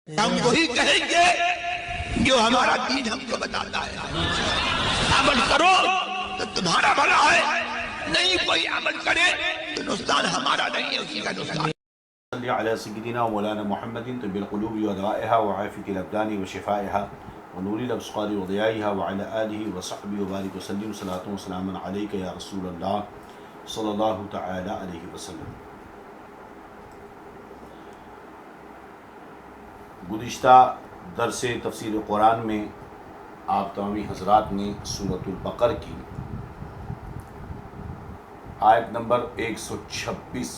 ہم وہی کہیں گے جو ہمارا دین ہم کو بتاتا ہے. عمل کرو تو تمہارا بھلا ہے، نہیں کوئی عمل کرے تو نقصان ہمارا نہیں ہے، اسی کا نقصان. صلی علی سیدنا و مولانا محمد طب القلوب ودوائها وعافیة الابدان وشفائها ونور الابصار وضیائها وعلى آلہ وصحبہ وبارک وسلم صلاۃ وسلام علیک یا رسول اللہ صلی اللہ تعالی علیہ وسلم. گزشتہ درس تفسیر قرآن میں آپ تمامی حضرات نے سورۃ البقرہ کی آیت نمبر 126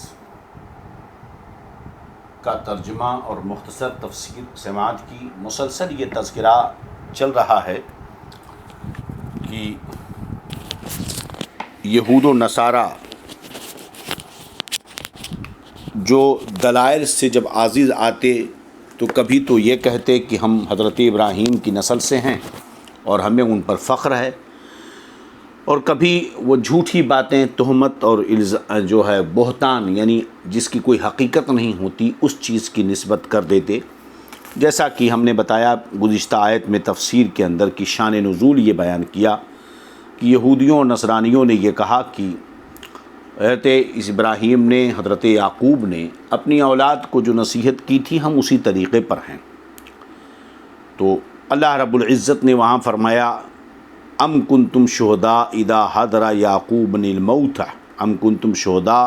کا ترجمہ اور مختصر تفسیر سماعت کی. مسلسل یہ تذکرہ چل رہا ہے کہ یہود و نصارہ جو دلائل سے جب عاجز آتے تو کبھی تو یہ کہتے کہ ہم حضرت ابراہیم کی نسل سے ہیں اور ہمیں ان پر فخر ہے، اور کبھی وہ جھوٹی باتیں، تہمت اور جو ہے بہتان، یعنی جس کی کوئی حقیقت نہیں ہوتی، اس چیز کی نسبت کر دیتے. جیسا کہ ہم نے بتایا گزشتہ آیت میں تفسیر کے اندر کی شان نزول یہ بیان کیا کہ یہودیوں اور نصرانیوں نے یہ کہا کہ حضرت ابراہیم نے، حضرت یعقوب نے اپنی اولاد کو جو نصیحت کی تھی ہم اسی طریقے پر ہیں. تو اللہ رب العزت نے وہاں فرمایا ام کنتم شہداء اذا حضر یعقوب الموت ام کنتم شہداء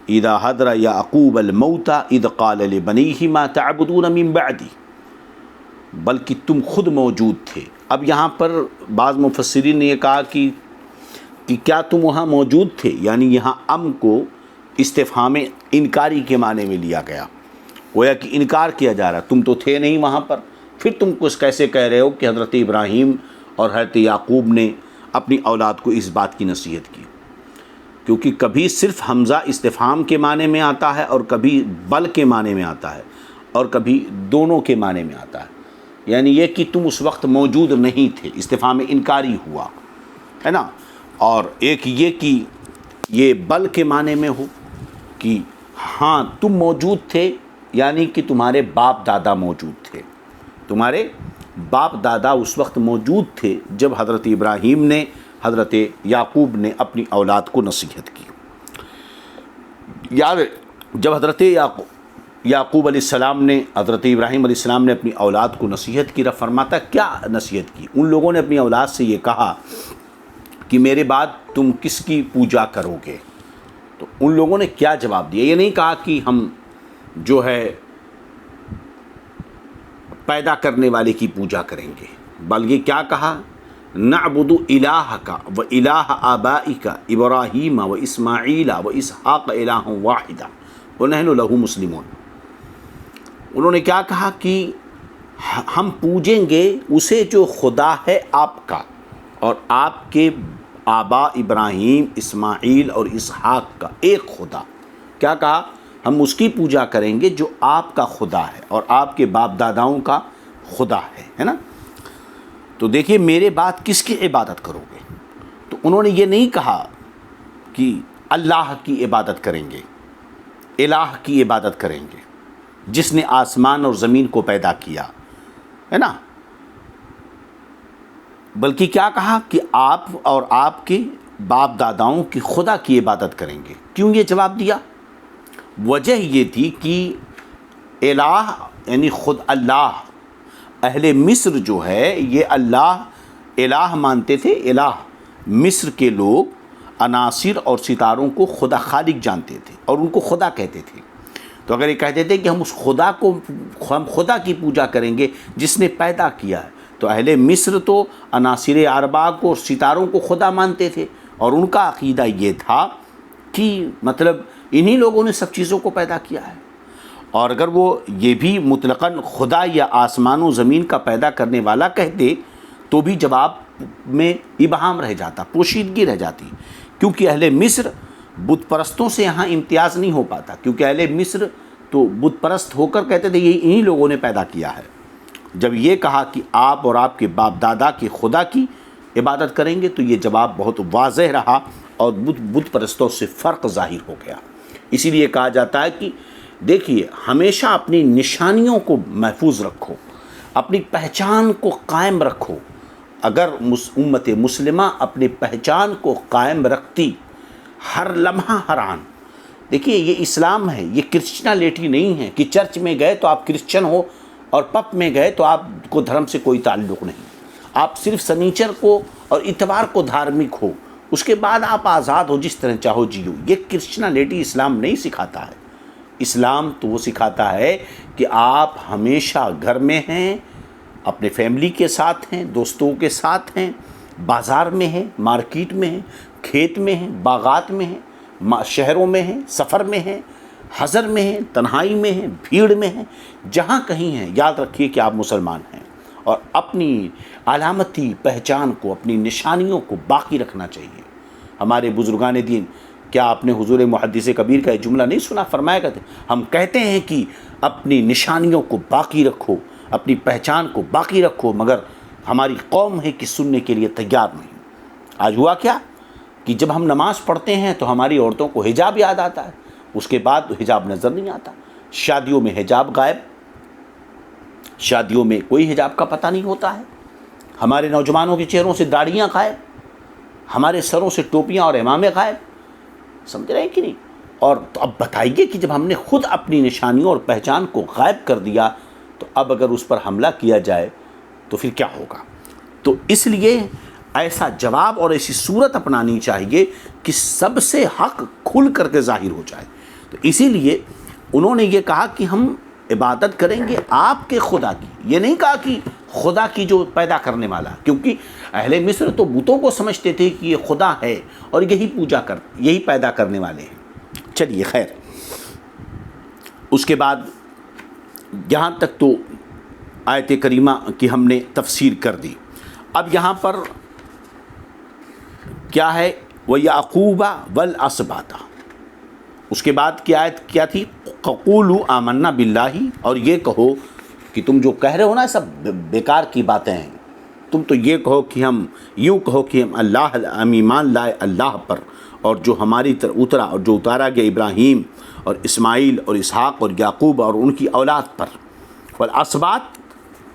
اذا حضر یعقوب الموت اذ قال لبنیہ ما تعبدون من بعدی، بلکہ تم خود موجود تھے. اب یہاں پر بعض مفسرین نے یہ کہا کہ کیا تم وہاں موجود تھے، یعنی یہاں ام کو استفہام انکاری کے معنی میں لیا گیا، گویا کہ انکار کیا جا رہا، تم تو تھے نہیں وہاں پر، پھر تم کچھ کیسے کہہ رہے ہو کہ حضرت ابراہیم اور حضرت یعقوب نے اپنی اولاد کو اس بات کی نصیحت کی. کیونکہ کبھی صرف حمزہ استفہام کے معنی میں آتا ہے اور کبھی بل کے معنی میں آتا ہے اور کبھی دونوں کے معنی میں آتا ہے. یعنی یہ کہ تم اس وقت موجود نہیں تھے، استفہام انکاری ہوا ہے نا. اور ایک یہ کہ یہ بل کے معنی میں ہو کہ ہاں تم موجود تھے، یعنی کہ تمہارے باپ دادا موجود تھے، تمہارے باپ دادا اس وقت موجود تھے جب حضرت ابراہیم نے، حضرت یعقوب نے اپنی اولاد کو نصیحت کی. یاد جب حضرت یعقوب علیہ السلام نے، حضرت ابراہیم علیہ السلام نے اپنی اولاد کو نصیحت کی، رب فرماتا کیا نصیحت کی. ان لوگوں نے اپنی اولاد سے یہ کہا کہ میرے بعد تم کس کی پوجا کرو گے. تو ان لوگوں نے کیا جواب دیا؟ یہ نہیں کہا کہ ہم جو ہے پیدا کرنے والے کی پوجا کریں گے، بلکہ کیا کہا نعبد الہک و الہ آبائک ابراہیم و اسماعیل و اسحاق الہ واحدا ونحن لہ مسلمون. انہوں نے کیا کہا کہ ہم پوجیں گے اسے جو خدا ہے آپ کا اور آپ کے آبا ابراہیم، اسماعیل اور اسحاق کا ایک خدا. کیا کہا؟ ہم اس کی پوجا کریں گے جو آپ کا خدا ہے اور آپ کے باپ داداؤں کا خدا ہے نا. تو دیکھیے میرے بعد کس کی عبادت کرو گے؟ تو انہوں نے یہ نہیں کہا کہ اللہ کی عبادت کریں گے، الہ کی عبادت کریں گے جس نے آسمان اور زمین کو پیدا کیا ہے نا، بلکہ کیا کہا کہ آپ اور آپ کے باپ داداؤں کی خدا کی عبادت کریں گے. کیوں یہ جواب دیا؟ وجہ یہ تھی کہ الہ یعنی خود اللہ، اہل مصر جو ہے یہ اللہ الہ مانتے تھے. الہ مصر کے لوگ عناصر اور ستاروں کو خدا خالق جانتے تھے اور ان کو خدا کہتے تھے. تو اگر یہ کہتے تھے کہ ہم اس خدا کو، ہم خدا کی پوجا کریں گے جس نے پیدا کیا ہے، تو اہل مصر تو عناصر اربعہ کو اور ستاروں کو خدا مانتے تھے اور ان کا عقیدہ یہ تھا کہ مطلب انہی لوگوں نے سب چیزوں کو پیدا کیا ہے. اور اگر وہ یہ بھی مطلقاً خدا یا آسمان و زمین کا پیدا کرنے والا کہتے تو بھی جواب میں ابہام رہ جاتا، پوشیدگی رہ جاتی. کیونکہ اہل مصر بت پرستوں سے یہاں امتیاز نہیں ہو پاتا، کیونکہ اہل مصر تو بت پرست ہو کر کہتے تھے یہ انہی لوگوں نے پیدا کیا ہے. جب یہ کہا کہ آپ اور آپ کے باپ دادا کے خدا کی عبادت کریں گے تو یہ جواب بہت واضح رہا اور بت پرستوں سے فرق ظاہر ہو گیا. اسی لیے کہا جاتا ہے کہ دیکھیے ہمیشہ اپنی نشانیوں کو محفوظ رکھو، اپنی پہچان کو قائم رکھو۔ اگر امت مسلمہ اپنی پہچان کو قائم رکھتی ہر لمحہ ہر آن، دیکھیے یہ اسلام ہے، یہ کرسچنالٹی نہیں ہے کہ چرچ میں گئے تو آپ کرسچن ہو اور پب میں گئے تو آپ کو دھرم سے کوئی تعلق نہیں، آپ صرف سنیچر کو اور اتوار کو دھارمک ہو، اس کے بعد آپ آزاد ہو، جس طرح چاہو جیو۔ یہ کرسچنالٹی اسلام نہیں سکھاتا ہے۔ اسلام تو وہ سکھاتا ہے کہ آپ ہمیشہ گھر میں ہیں، اپنے فیملی کے ساتھ ہیں، دوستوں کے ساتھ ہیں، بازار میں ہیں، مارکیٹ میں ہیں، کھیت میں ہیں، باغات میں ہیں، شہروں میں ہیں، سفر میں ہیں، حضر میں ہیں، تنہائی میں ہیں، بھیڑ میں ہیں، جہاں کہیں ہیں، یاد رکھیے کہ آپ مسلمان ہیں، اور اپنی علامتی پہچان کو، اپنی نشانیوں کو باقی رکھنا چاہیے۔ ہمارے بزرگان دین، کیا آپ نے حضور محدث کبیر کا یہ جملہ نہیں سنا؟ فرمایا کرتے ہم کہتے ہیں کہ اپنی نشانیوں کو باقی رکھو، اپنی پہچان کو باقی رکھو، مگر ہماری قوم ہے کہ سننے کے لیے تیار نہیں۔ آج ہوا کیا کہ جب ہم نماز پڑھتے ہیں تو ہماری عورتوں کو حجاب یاد آتا ہے، اس کے بعد حجاب نظر نہیں آتا۔ شادیوں میں حجاب غائب، شادیوں میں کوئی حجاب کا پتہ نہیں ہوتا ہے۔ ہمارے نوجوانوں کے چہروں سے داڑھیاں غائب، ہمارے سروں سے ٹوپیاں اور عمامے غائب، سمجھ رہے ہیں کہ نہیں؟ اور تو اب بتائیے کہ جب ہم نے خود اپنی نشانیوں اور پہچان کو غائب کر دیا تو اب اگر اس پر حملہ کیا جائے تو پھر کیا ہوگا؟ تو اس لیے ایسا جواب اور ایسی صورت اپنانی چاہیے کہ سب سے حق کھل کر کے ظاہر ہو جائے۔ تو اسی لیے انہوں نے یہ کہا کہ ہم عبادت کریں گے آپ کے خدا کی، یہ نہیں کہا کہ خدا کی جو پیدا کرنے والا، کیونکہ اہل مصر تو بتوں کو سمجھتے تھے کہ یہ خدا ہے اور یہی پیدا کرنے والے ہیں۔ چلیے خیر، اس کے بعد یہاں تک تو آیت کریمہ کی ہم نے تفسیر کر دی۔ اب یہاں پر کیا ہے؟ وَيَعْقُوبَ وَالْأَسْبَاطَ، اس کے بعد کی آیت کیا تھی؟ قُولُوا آمَنَّا بِاللَّهِ، اور یہ کہو کہ تم جو کہہ رہے ہو نا سب بیکار کی باتیں ہیں، تم تو یہ کہو کہ ہم ہم ایمان لائے اللہ پر، اور جو ہماری طرف اترا اور جو اتارا گیا ابراہیم اور اسماعیل اور اسحاق اور یعقوب اور ان کی اولاد پر، والاسباط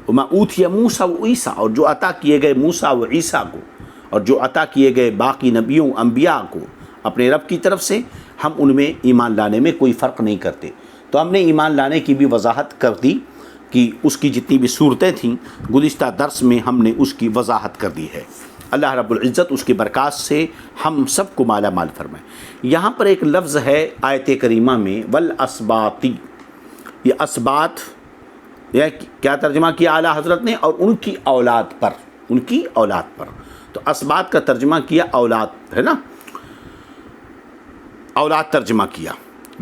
وما اوتی موسیٰ و عیسیٰ، اور جو عطا کیے گئے موسیٰ و عیسیٰ کو، اور جو عطا کیے گئے باقی نبیوں انبیاء کو اپنے رب کی طرف سے، ہم ان میں ایمان لانے میں کوئی فرق نہیں کرتے۔ تو ہم نے ایمان لانے کی بھی وضاحت کر دی کہ اس کی جتنی بھی صورتیں تھیں گزشتہ درس میں ہم نے اس کی وضاحت کر دی ہے۔ اللہ رب العزت اس کی برکات سے ہم سب کو مالا مال فرمائے۔ یہاں پر ایک لفظ ہے آیت کریمہ میں والاسباطی، یہ اسباط یہ کیا ترجمہ کیا اعلیٰ حضرت نے؟ اور ان کی اولاد پر، ان کی اولاد پر۔ تو اسباط کا ترجمہ کیا اولاد ہے نا، اولاد ترجمہ کیا۔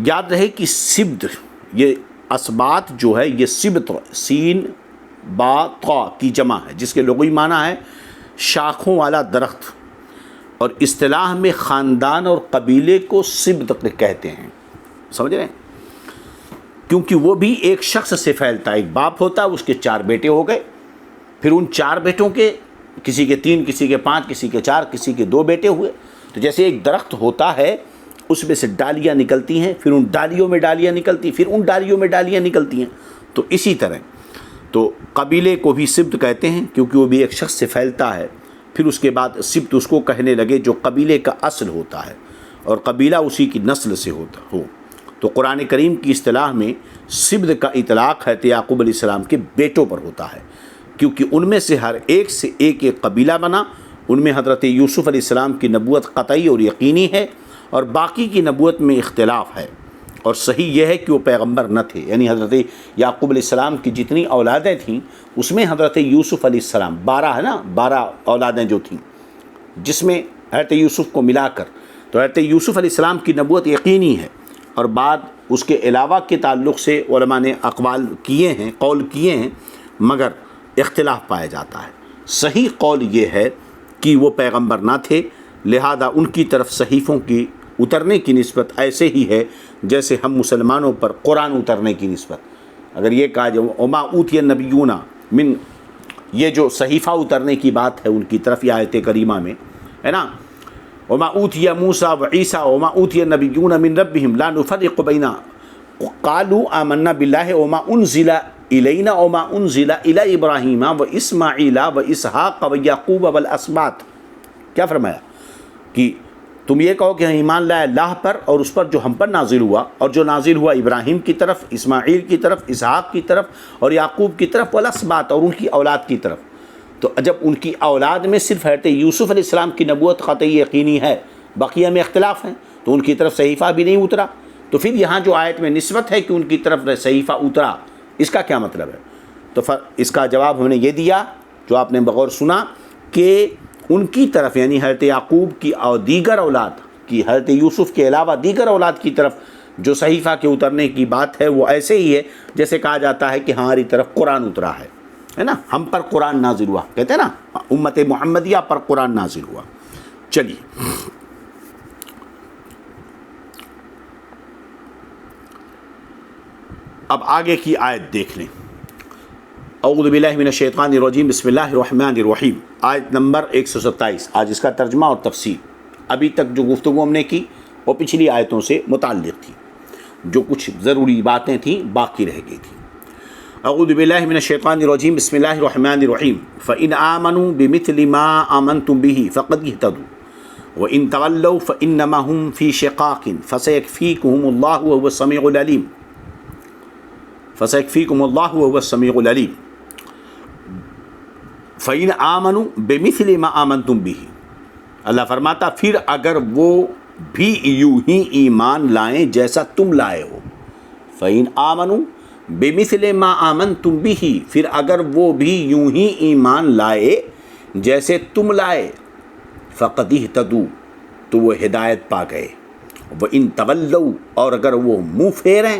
یاد رہے کہ سبط، یہ اسباط جو ہے یہ سبط سین با طا کی جمع ہے، جس کے لغوی معنی ہے شاخوں والا درخت، اور اصطلاح میں خاندان اور قبیلے کو سبط کہتے ہیں، سمجھ رہے ہیں؟ کیونکہ وہ بھی ایک شخص سے پھیلتا ہے، ایک باپ ہوتا ہے، اس کے 4 بیٹے ہو گئے، پھر ان 4 بیٹوں کے کسی کے 3، کسی کے 5، کسی کے 4، کسی کے 2 بیٹے ہوئے۔ تو جیسے ایک درخت ہوتا ہے، اس میں سے ڈالیاں نکلتی ہیں، پھر ان ڈالیوں میں ڈالیاں نکلتی ہیں، پھر ان ڈالیوں میں ڈالیاں نکلتی ہیں، تو اسی طرح تو قبیلے کو بھی سبط کہتے ہیں کیونکہ وہ بھی ایک شخص سے پھیلتا ہے۔ پھر اس کے بعد سبط اس کو کہنے لگے جو قبیلے کا اصل ہوتا ہے اور قبیلہ اسی کی نسل سے ہوتا ہو۔ تو قرآن کریم کی اصطلاح میں سبط کا اطلاق حضرت یعقوب علیہ السلام کے بیٹوں پر ہوتا ہے، کیونکہ ان میں سے ہر ایک سے ایک قبیلہ بنا۔ ان میں حضرت یوسف علیہ السلام کی نبوت قطعی اور یقینی ہے، اور باقی کی نبوت میں اختلاف ہے، اور صحیح یہ ہے کہ وہ پیغمبر نہ تھے۔ یعنی حضرت یعقوب علیہ السلام کی جتنی اولادیں تھیں اس میں حضرت یوسف علیہ السلام 12 ہے نا، 12 اولادیں جو تھیں، جس میں حضرت یوسف کو ملا کر، تو حضرت یوسف علیہ السلام کی نبوت یقینی ہے، اور بعد اس کے علاوہ کے تعلق سے علماء نے اقوال کیے ہیں، قول کیے ہیں، مگر اختلاف پایا جاتا ہے۔ صحیح قول یہ ہے کہ وہ پیغمبر نہ تھے، لہذا ان کی طرف صحیفوں کی اترنے کی نسبت ایسے ہی ہے جیسے ہم مسلمانوں پر قرآن اترنے کی نسبت۔ اگر یہ کہا جائے وما اوتی النبیون من، یہ جو صحیفہ اترنے کی بات ہے ان کی طرف یہ آیت کریمہ میں ہے نا، وما اوتی موسیٰ و عیسیٰ وما اوتی النبیون من ربہم لا نفرق بین قالوا آمنا باللہ وما انزل الینا وما انزل الی ابراہیم و اسماعیل و اسحاق و یعقوب والاسباط. کیا فرمایا کہ تم یہ کہو کہ ہم ایمان لائے اللہ پر اور اس پر جو ہم پر نازل ہوا، اور جو نازل ہوا ابراہیم کی طرف، اسماعیل کی طرف، اسحاق کی طرف اور یعقوب کی طرف، والاسباط اور ان کی اولاد کی طرف. تو جب ان کی اولاد میں صرف حضرت یوسف علیہ السلام کی نبوت قطعی یقینی ہے، بقیہ میں اختلاف ہیں، تو ان کی طرف صحیفہ بھی نہیں اترا. تو پھر یہاں جو آیت میں نسبت ہے کہ ان کی طرف صحیفہ اترا، اس کا کیا مطلب ہے؟ تو اس کا جواب ہم نے یہ دیا جو آپ نے بغور سنا کہ ان کی طرف یعنی حضرت یعقوب کی اور دیگر اولاد کی، حضرت یوسف کے علاوہ دیگر اولاد کی طرف جو صحیفہ کے اترنے کی بات ہے وہ ایسے ہی ہے جیسے کہا جاتا ہے کہ ہماری طرف قرآن اترا ہے نا، ہم پر قرآن نازل ہوا، کہتے ہیں نا امت محمدیہ پر قرآن نازل ہوا. چلیے اب آگے کی آیت دیکھ لیں. اعوذ باللہ من الشیطان الرجیم، بسم اللہ الرحمن الرحیم. آیت نمبر 127. آج اس کا ترجمہ اور تفسیر. ابھی تک جو گفتگو ہم نے کی وہ پچھلی آیتوں سے متعلق تھی، جو کچھ ضروری باتیں تھیں باقی رہ گئی تھیں. اعوذ باللہ من الشیطان الرجیم، بسم اللہ الرحمن الرحیم. فإن آمنوا بمثل ما آمنتم به فقد اهتدوا وإن تولوا فإنما هم في شقاق فسيكفيكهم الله وهو السميع العليم. فسيكفيكم الله وهو السميع العليم. فإن آمنوا بمثل ما آمنتم به. اللہ فرماتا پھر اگر وہ بھی یوں ہی ایمان لائیں جیسا تم لائے ہو. فإن آمنوا بمثل ما آمنتم به، پھر اگر وہ بھی یوں ہی ایمان لائے جیسے تم لائے. فقد اهتدوا، تو وہ ہدایت پا گئے. وإن تولوا، اور اگر وہ منہ پھیریں.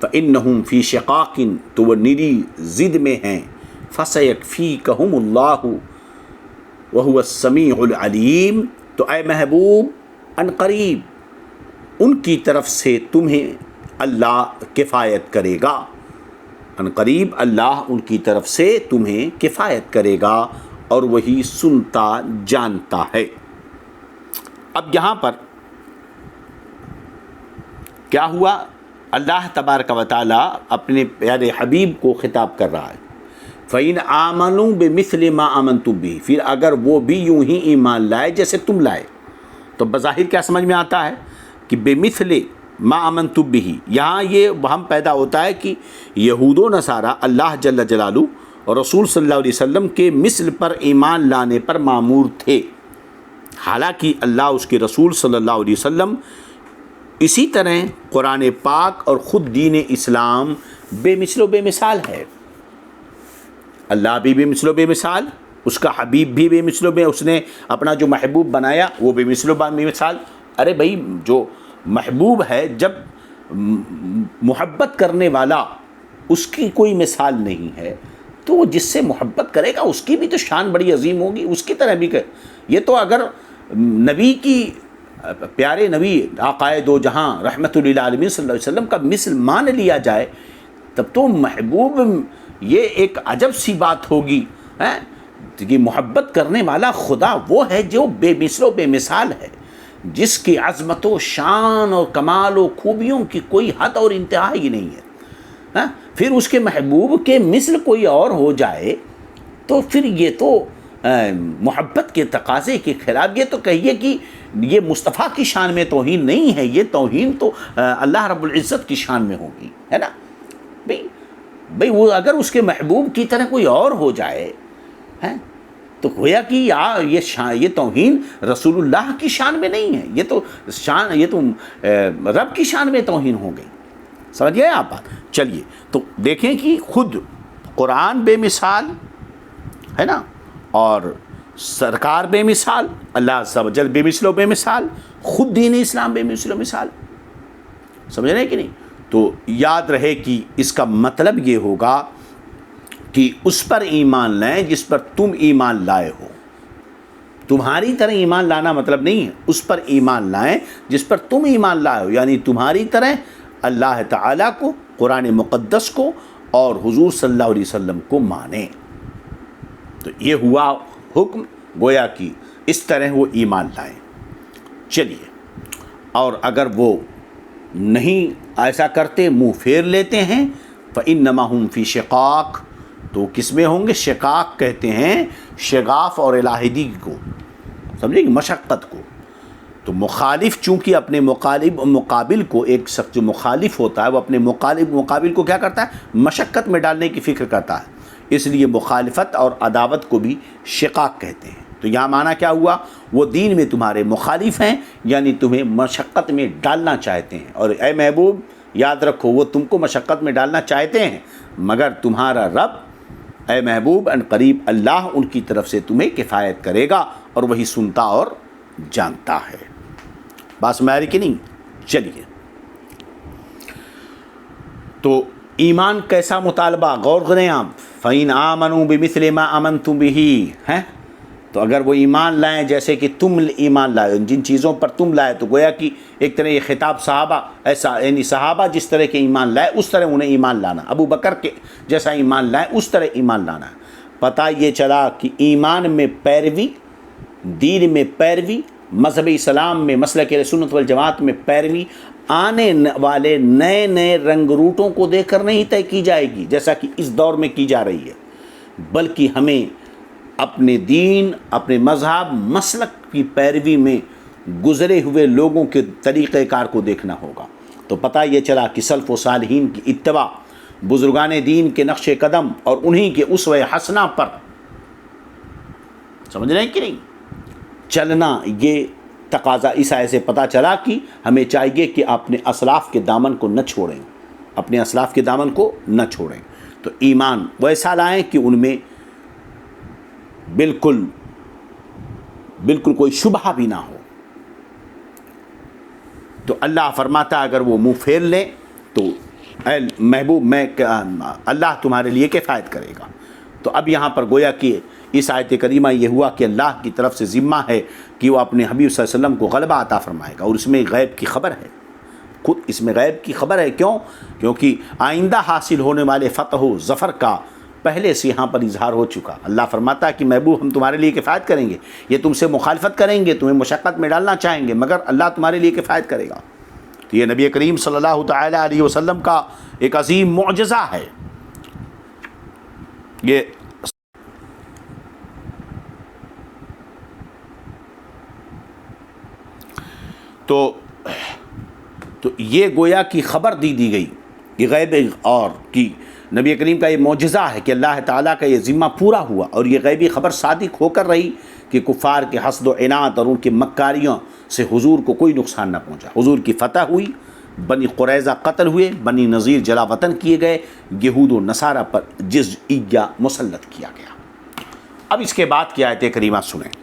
فإنہم فی شقاق، تو وہ نری ضد میں ہیں. فسیکفیکہم اللہ وہو السمیع العلیم، تو اے محبوب ان قریب ان کی طرف سے تمہیں اللہ کفایت کرے گا. ان قریب اللہ ان کی طرف سے تمہیں کفایت کرے گا اور وہی سنتا جانتا ہے. اب یہاں پر کیا ہوا؟ اللہ تبارک و تعالیٰ اپنے پیارے حبیب کو خطاب کر رہا ہے. فَإِنْ آمَنُوا بِمِثْلِ مَا آمَنْتُمْ بِهِ، پھر اگر وہ بھی یوں ہی ایمان لائے جیسے تم لائے. تو بظاہر کیا سمجھ میں آتا ہے کہ بِمِثْلِ مَا آمَنْتُمْ بِهِ، یہاں یہ وہم پیدا ہوتا ہے کہ یہود و نصارہ اللہ جل جلالہ اور رسول صلی اللہ علیہ وسلم کے مثل پر ایمان لانے پر مامور تھے، حالانکہ اللہ اس کے رسول صلی اللہ علیہ وسلم اسی طرح قرآن پاک اور خود دین اسلام بے مثل و بے مثال ہے. اللہ بھی بے مثل و بے مثال، اس کا حبیب بھی بے مثل و بے، اس نے اپنا جو محبوب بنایا وہ بے مثل و بے مثال. ارے بھائی جو محبوب ہے، جب محبت کرنے والا اس کی کوئی مثال نہیں ہے تو وہ جس سے محبت کرے گا اس کی بھی تو شان بڑی عظیم ہوگی، اس کی طرح بھی. یہ تو اگر نبی کی پیارے نبی آقائے دو جہاں رحمت للعالمین صلی اللہ علیہ وسلم کا مثل مان لیا جائے تب تو محبوب یہ ایک عجب سی بات ہوگی. کہ محبت کرنے والا خدا وہ ہے جو بے مثل و بے مثال ہے، جس کی عظمت و شان اور کمال و خوبیوں کی کوئی حد اور انتہا ہی نہیں ہے. پھر اس کے محبوب کے مثل کوئی اور ہو جائے تو پھر یہ تو محبت کے تقاضے کے خلاف. یہ تو کہیے کہ یہ مصطفیٰ کی شان میں توہین نہیں ہے، یہ توہین تو اللہ رب العزت کی شان میں ہوگی، ہے نا. بھئی وہ اگر اس کے محبوب کی طرح کوئی اور ہو جائے تو گویا کہ یہ توہین رسول اللہ کی شان میں نہیں ہے، یہ تو رب کی شان میں توہین ہو گئی. سمجھ گئے آپ بات؟ چلیے تو دیکھیں کہ خود قرآن بے مثال ہے نا، اور سرکار بے مثال، اللہ عز و جل بے مثل و بے مثال، خود دین اسلام بے مثل و مثال. سمجھ رہے ہیں کہ نہیں؟ تو یاد رہے کہ اس کا مطلب یہ ہوگا کہ اس پر ایمان لائیں جس پر تم ایمان لائے ہو. تمہاری طرح ایمان لانا مطلب نہیں ہے، اس پر ایمان لائیں جس پر تم ایمان لائے ہو، یعنی تمہاری طرح اللہ تعالیٰ کو، قرآن مقدس کو اور حضور صلی اللہ علیہ وسلم کو مانیں. تو یہ ہوا حکم، گویا کہ اس طرح وہ ایمان لائیں. چلیے، اور اگر وہ نہیں ایسا کرتے، منہ پھیر لیتے ہیں، فإنما هم فی شقاق، تو کس میں ہوں گے؟ شقاق کہتے ہیں شغاف اور علیحدگی کو، سمجھے کہ مشقت کو۔ تو مخالف چونکہ اپنے مقابل کو، ایک شخص جو مخالف ہوتا ہے وہ اپنے مقابل کو کیا کرتا ہے؟ مشقت میں ڈالنے کی فکر کرتا ہے، اس لیے مخالفت اور عداوت کو بھی شقاق کہتے ہیں۔ تو یہاں معنی کیا ہوا؟ وہ دین میں تمہارے مخالف ہیں، یعنی تمہیں مشقت میں ڈالنا چاہتے ہیں، اور اے محبوب یاد رکھو وہ تم کو مشقت میں ڈالنا چاہتے ہیں، مگر تمہارا رب اے محبوب ان قریب اللہ ان کی طرف سے تمہیں کفایت کرے گا، اور وہی سنتا اور جانتا ہے۔ بات سمجھ آ رہی کہ نہیں؟ چلیے، تو ایمان کیسا مطالبہ؟ غور کریں آپ۔ فَإِنْ آمَنُوا بِمِثْلِ مَا آمَنْتُمْ بِهِ، ہیں تو اگر وہ ایمان لائیں جیسے کہ تم ایمان لائے، جن چیزوں پر تم لائے، تو گویا کہ ایک طرح یہ خطاب صحابہ ایسا، یعنی صحابہ جس طرح کے ایمان لائے اس طرح انہیں ایمان لانا، ابو بکر کے جیسا ایمان لائے اس طرح ایمان لانا۔ پتہ یہ چلا کہ ایمان میں پیروی، دین میں پیروی، مذہب اسلام میں مسلک سنت والجماعت میں پیروی آنے والے نئے نئے رنگ روٹوں کو دیکھ کر نہیں طے کی جائے گی جیسا کہ اس دور میں کی جا رہی ہے، بلکہ ہمیں اپنے دین، اپنے مذہب، مسلک کی پیروی میں گزرے ہوئے لوگوں کے طریقہ کار کو دیکھنا ہوگا۔ تو پتہ یہ چلا کہ سلف و صالحین کی اتباع، بزرگان دین کے نقش قدم اور انہی کے اسوہ حسنہ پر سمجھ رہے ہیں کہ نہیں چلنا، یہ تقاضا اس آیت سے پتہ چلا کہ ہمیں چاہیے کہ اپنے اسلاف کے دامن کو نہ چھوڑیں، اپنے اسلاف کے دامن کو نہ چھوڑیں۔ تو ایمان ویسا لائیں کہ ان میں بالکل کوئی شبہ بھی نہ ہو۔ تو اللہ فرماتا اگر وہ منہ پھیر لیں تو اے محبوب میں اللہ تمہارے لیے کفایت کرے گا۔ تو اب یہاں پر گویا کہ اس آیت کریمہ یہ ہوا کہ اللہ کی طرف سے ذمہ ہے کہ وہ اپنے حبیب صلی اللہ علیہ وسلم کو غلبہ عطا فرمائے گا، اور اس میں غیب کی خبر ہے، خود اس میں غیب کی خبر ہے۔ کیوں؟ کیونکہ آئندہ حاصل ہونے والے فتح و ظفر کا پہلے سے یہاں پر اظہار ہو چکا۔ اللہ فرماتا ہے کہ محبوب ہم تمہارے لیے کفایت کریں گے، یہ تم سے مخالفت کریں گے، تمہیں مشقت میں ڈالنا چاہیں گے، مگر اللہ تمہارے لیے کفایت کرے گا۔ تو یہ نبی کریم صلی اللہ تعالیٰ علیہ وسلم کا ایک عظیم معجزہ ہے۔ یہ تو یہ گویا کی خبر دی گئی، یہ غیب اور کی نبی کریم کا یہ معجزہ ہے کہ اللہ تعالیٰ کا یہ ذمہ پورا ہوا، اور یہ غیبی خبر صادق ہو کر رہی کہ کفار کے حسد و عناد اور ان کی مکاریوں سے حضور کو کوئی نقصان نہ پہنچا۔ حضور کی فتح ہوئی، بنی قریظہ قتل ہوئے، بنی نذیر جلا وطن کیے گئے، یہود و نصارہ پر جزیہ مسلط کیا گیا۔ اب اس کے بعد کی آیت کریمہ سنیں۔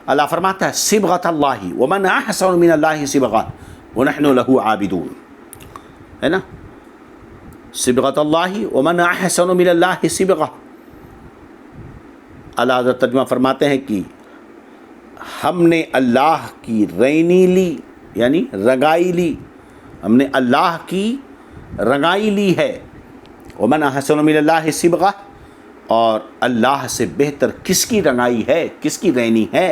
اللہ فرماتا ہے صبغۃ اللہ ومن احسن من اللہ صبغۃ ونحن له عابدون، ہے نا، صبغۃ اللہ ومن احسن من اللہ صبغۃ۔ اللہ حضرت ترجمہ فرماتے ہیں کہ ہم نے اللہ کی رینی لی، یعنی رنگائی لی، ہم نے اللہ کی رنگائی لی ہے۔ ومن احسن من اللہ صبغۃ، اور اللہ سے بہتر کس کی رنگائی ہے، کس کی رینی ہے؟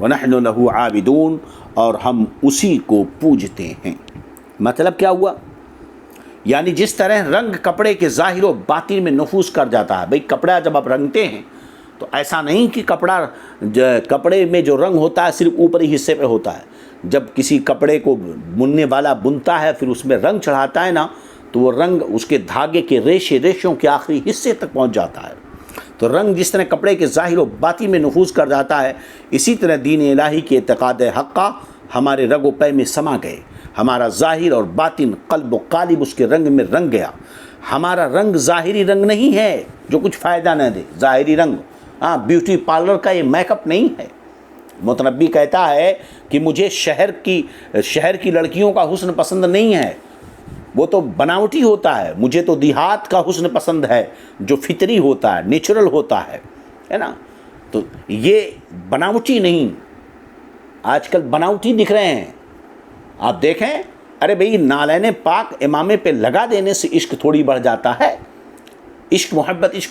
وَنَحْنُ لَهُ عَابِدُونَ، اور ہم اسی کو پوجتے ہیں۔ مطلب کیا ہوا؟ یعنی جس طرح رنگ کپڑے کے ظاہر و باطن میں نفوذ کر جاتا ہے، بھئی کپڑا جب آپ رنگتے ہیں تو ایسا نہیں کہ کپڑے میں جو رنگ ہوتا ہے صرف اوپری حصے پہ ہوتا ہے۔ جب کسی کپڑے کو بننے والا بنتا ہے پھر اس میں رنگ چڑھاتا ہے نا، تو وہ رنگ اس کے دھاگے کے ریشوں کے آخری حصے تک پہنچ جاتا ہے۔ تو رنگ جس طرح کپڑے کے ظاہر و باطن میں نفوذ کر جاتا ہے، اسی طرح دین الہی کے اعتقاد حقہ ہمارے رگ و پے میں سما گئے، ہمارا ظاہر اور باطن قلب و قالب اس کے رنگ میں رنگ گیا۔ ہمارا رنگ ظاہری رنگ نہیں ہے جو کچھ فائدہ نہ دے، ظاہری رنگ بیوٹی پارلر کا یہ میک اپ نہیں ہے۔ متنبی کہتا ہے کہ مجھے شہر کی لڑکیوں کا حسن پسند نہیں ہے، وہ تو بناوٹی ہوتا ہے، مجھے تو دیہات کا حسن پسند ہے جو فطری ہوتا ہے، نیچرل ہوتا ہے نا۔ تو یہ بناوٹی نہیں، آج کل بناوٹی دکھ رہے ہیں۔ آپ دیکھیں، ارے بھئی نالین پاک امامے پہ لگا دینے سے عشق تھوڑی بڑھ جاتا ہے۔ عشق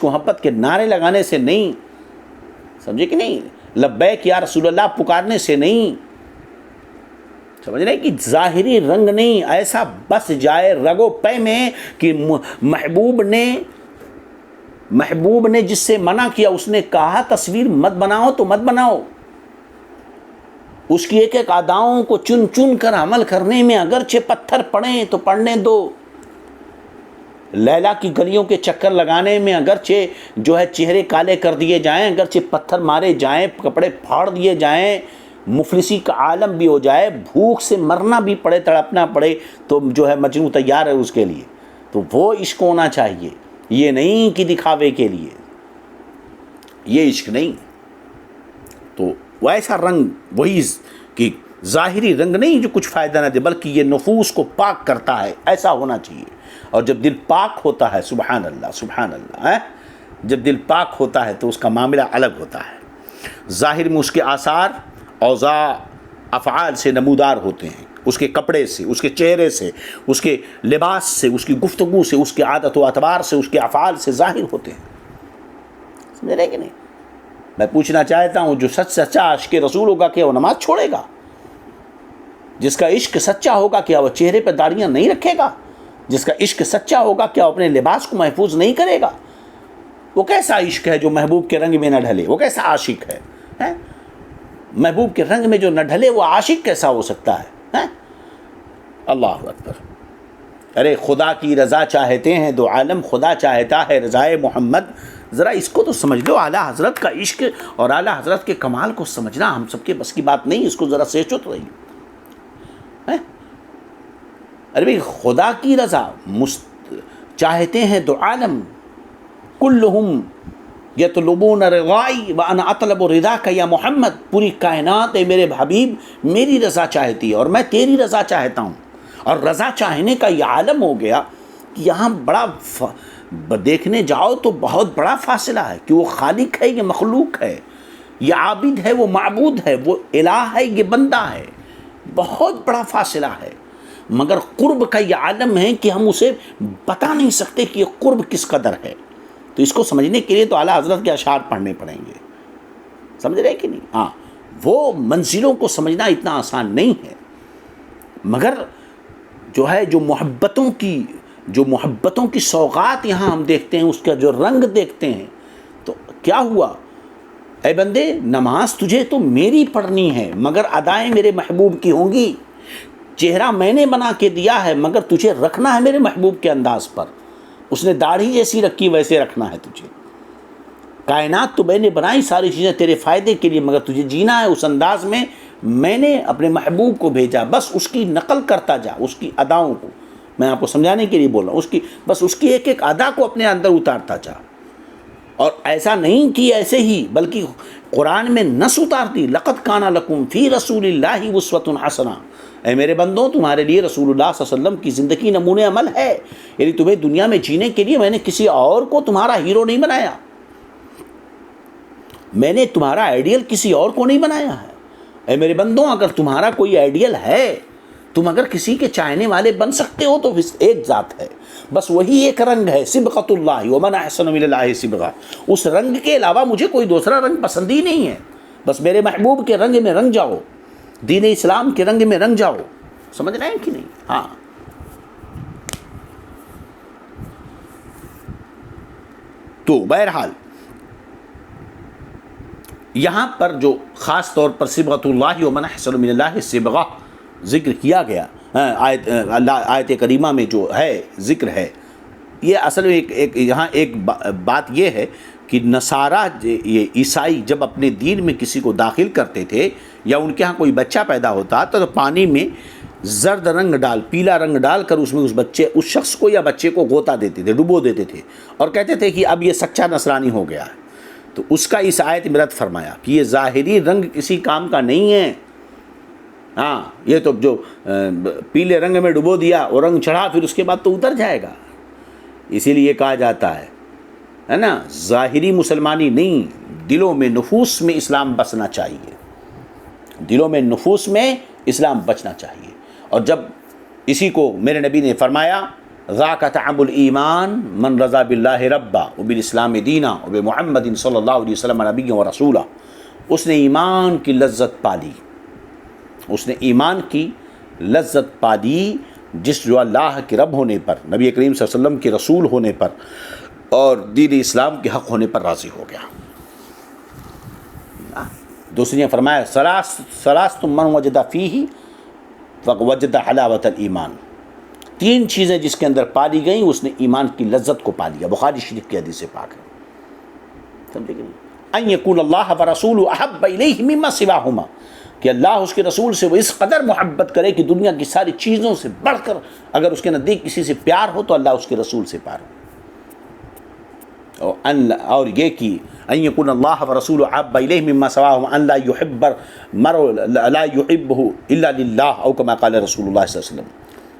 محبت کے نعرے لگانے سے نہیں، سمجھے کہ نہیں، لبیک یا رسول اللہ پکارنے سے نہیں، سمجھ رہے ہیں کہ ظاہری رنگ نہیں، ایسا بس جائے رگ و پے میں کہ محبوب نے جس سے منع کیا، اس نے کہا تصویر مت بناؤ تو مت بناؤ، اس کی ایک ایک اداؤں کو چن چن کر عمل کرنے میں اگرچہ پتھر پڑیں تو پڑنے دو، لیلا کی گلیوں کے چکر لگانے میں اگرچہ جو ہے چہرے کالے کر دیے جائیں، اگرچہ پتھر مارے جائیں، کپڑے پھاڑ دیے جائیں، مفلسی کا عالم بھی ہو جائے، بھوک سے مرنا بھی پڑے، تڑپنا پڑے، تو جو ہے مجنوں تیار ہے اس کے لیے۔ تو وہ عشق ہونا چاہیے، یہ نہیں کہ دکھاوے کے لیے، یہ عشق نہیں۔ تو وہ ایسا رنگ، وہی کہ ظاہری رنگ نہیں جو کچھ فائدہ نہ دے، بلکہ یہ نفوس کو پاک کرتا ہے، ایسا ہونا چاہیے۔ اور جب دل پاک ہوتا ہے، سبحان اللہ سبحان اللہ، جب دل پاک ہوتا ہے تو اس کا معاملہ الگ ہوتا ہے، ظاہر میں اس کے آثار اوضاع افعال سے نمودار ہوتے ہیں، اس کے کپڑے سے، اس کے چہرے سے، اس کے لباس سے، اس کی گفتگو سے، اس کی عادت و اعتبار سے، اس کے افعال سے ظاہر ہوتے ہیں، سمجھ رہے کہ نہیں؟ میں پوچھنا چاہتا ہوں، جو سچا عاشق رسول ہوگا کیا وہ نماز چھوڑے گا؟ جس کا عشق سچا ہوگا کیا وہ چہرے پہ داڑیاں نہیں رکھے گا؟ جس کا عشق سچا ہوگا کیا اپنے لباس کو محفوظ نہیں کرے گا؟ وہ کیسا عشق ہے جو محبوب کے رنگ میں نہ ڈھلے؟ وہ کیسا عاشق ہے؟ محبوب کے رنگ میں جو نہ ڈھلے وہ عاشق کیسا ہو سکتا ہے؟ اللہ اکبر۔ ارے خدا کی رضا چاہتے ہیں دو عالم، خدا چاہتا ہے رضائے محمد۔ ذرا اس کو تو سمجھ لو، اعلیٰ حضرت کا عشق اور اعلیٰ حضرت کے کمال کو سمجھنا ہم سب کے بس کی بات نہیں، اس کو ذرا سوچو تو رہی۔ ارے بھائی خدا کی رضا چاہتے ہیں دو عالم، کلہم یطلبون رضائی وانا اطلب رضاک یا محمد، پوری کائنات اے میرے حبیب میری رضا چاہتی ہے اور میں تیری رضا چاہتا ہوں۔ اور رضا چاہنے کا یہ عالم ہو گیا کہ یہاں بڑا دیکھنے جاؤ تو بہت بڑا فاصلہ ہے کہ وہ خالق ہے، یہ مخلوق ہے، یہ عابد ہے، وہ معبود ہے، وہ الہ ہے، یہ بندہ ہے، بہت بڑا فاصلہ ہے۔ مگر قرب کا یہ عالم ہے کہ ہم اسے بتا نہیں سکتے کہ یہ قرب کس قدر ہے۔ تو اس کو سمجھنے کے لیے تو اعلیٰ حضرت کے اشعار پڑھنے پڑیں گے، سمجھ رہے کہ نہیں؟ ہاں، وہ منزلوں کو سمجھنا اتنا آسان نہیں ہے، مگر جو ہے جو محبتوں کی سوغات یہاں ہم دیکھتے ہیں، اس کا جو رنگ دیکھتے ہیں، تو کیا ہوا؟ اے بندے نماز تجھے تو میری پڑھنی ہے مگر ادائیں میرے محبوب کی ہوں گی، چہرہ میں نے بنا کے دیا ہے مگر تجھے رکھنا ہے میرے محبوب کے انداز پر، اس نے داڑھی جیسی رکھی ویسے رکھنا ہے تجھے، کائنات تو میں نے بنائی ساری چیزیں تیرے فائدے کے لیے مگر تجھے جینا ہے اس انداز میں، میں نے اپنے محبوب کو بھیجا، بس اس کی نقل کرتا جا، اس کی اداؤں کو میں آپ کو سمجھانے کے لیے بول رہا ہوں، بس اس کی ایک ایک ادا کو اپنے اندر اتارتا جا، اور ایسا نہیں کہ ایسے ہی بلکہ قرآن میں نص اتارتی، لقد کان لکم فی رسول اللہ اسوۃ حسنہ، اے میرے بندوں تمہارے لیے رسول اللہ صلی اللہ علیہ وسلم کی زندگی نمونہ عمل ہے، یعنی تمہیں دنیا میں جینے کے لیے میں نے کسی اور کو تمہارا ہیرو نہیں بنایا، میں نے تمہارا آئیڈیل کسی اور کو نہیں بنایا ہے۔ اے میرے بندوں اگر تمہارا کوئی آئیڈیل ہے، تم اگر کسی کے چاہنے والے بن سکتے ہو تو ایک ذات ہے، بس وہی ایک رنگ ہے، صبغۃ اللہ ومن احسن من اللہ صبغہ، اس رنگ کے علاوہ مجھے کوئی دوسرا رنگ پسند ہی نہیں ہے، بس میرے محبوب کے رنگ میں رنگ جاؤ، دین اسلام کے رنگ میں رنگ جاؤ، سمجھ رہے ہیں کہ نہیں؟ ہاں، تو بہرحال یہاں پر جو خاص طور پر صبغۃ اللہ ومن احسن من اللہ صبغہ ذکر کیا گیا، آیت کریمہ میں جو ہے ذکر ہے، یہ اصل میں یہاں ایک بات یہ ہے کہ نصارہ یہ عیسائی جب اپنے دین میں کسی کو داخل کرتے تھے یا ان کے ہاں کوئی بچہ پیدا ہوتا تو پانی میں زرد رنگ پیلا رنگ ڈال کر اس میں اس شخص کو یا بچے کو غوطہ دیتے تھے، ڈبو دیتے تھے، اور کہتے تھے کہ اب یہ سچا نصرانی ہو گیا ہے۔ تو اس کا اس آیت میں رد فرمایا کہ یہ ظاہری رنگ کسی کام کا نہیں ہے، ہاں یہ تو جو پیلے رنگ میں ڈبو دیا اور رنگ چڑھا پھر اس کے بعد تو اتر جائے گا، اسی لیے کہا جاتا ہے نا، ظاہری مسلمانی نہیں، دلوں میں نفوس میں اسلام بسنا چاہیے، دلوں میں نفوس میں اسلام بچنا چاہیے۔ اور جب اسی کو میرے نبی نے فرمایا ذاک طعم الایمان من رضا باللہ ربا وبالاسلام دینا وبمحمد صلی اللہ علیہ وسلم نبی و رسولہ، اس نے ایمان کی لذت پالی، اس نے ایمان کی لذت پا لی جس جو اللہ کے رب ہونے پر، نبی کریم صلی اللہ علیہ وسلم کے رسول ہونے پر اور دین اسلام کے حق ہونے پر راضی ہو گیا۔ دوسری نے فرمایا سلاست من وجد فیہ وجد حلاوت الایمان، تین چیزیں جس کے اندر پالی گئیں اس نے ایمان کی لذت کو پا لیا۔ بخاری شریف کی حدیث پاک ہے، سمجھے کہ نہیں؟ ان یکون اللہ ورسولہ احب الیہ مما سواہما، کہ اللہ اس کے رسول سے وہ اس قدر محبت کرے کہ دنیا کی ساری چیزوں سے بڑھ کر اگر اس کے نزدیک کسی سے پیار ہو تو اللہ اس کے رسول سے پیار ہو، اور یہ کہ ان یکون اللہ ورسولہ احب الیہ مما سواہما ان لا یحب المرء لا یحبہ الا للہ او کما قال رسول اللہ صلی اللہ علیہ وسلم،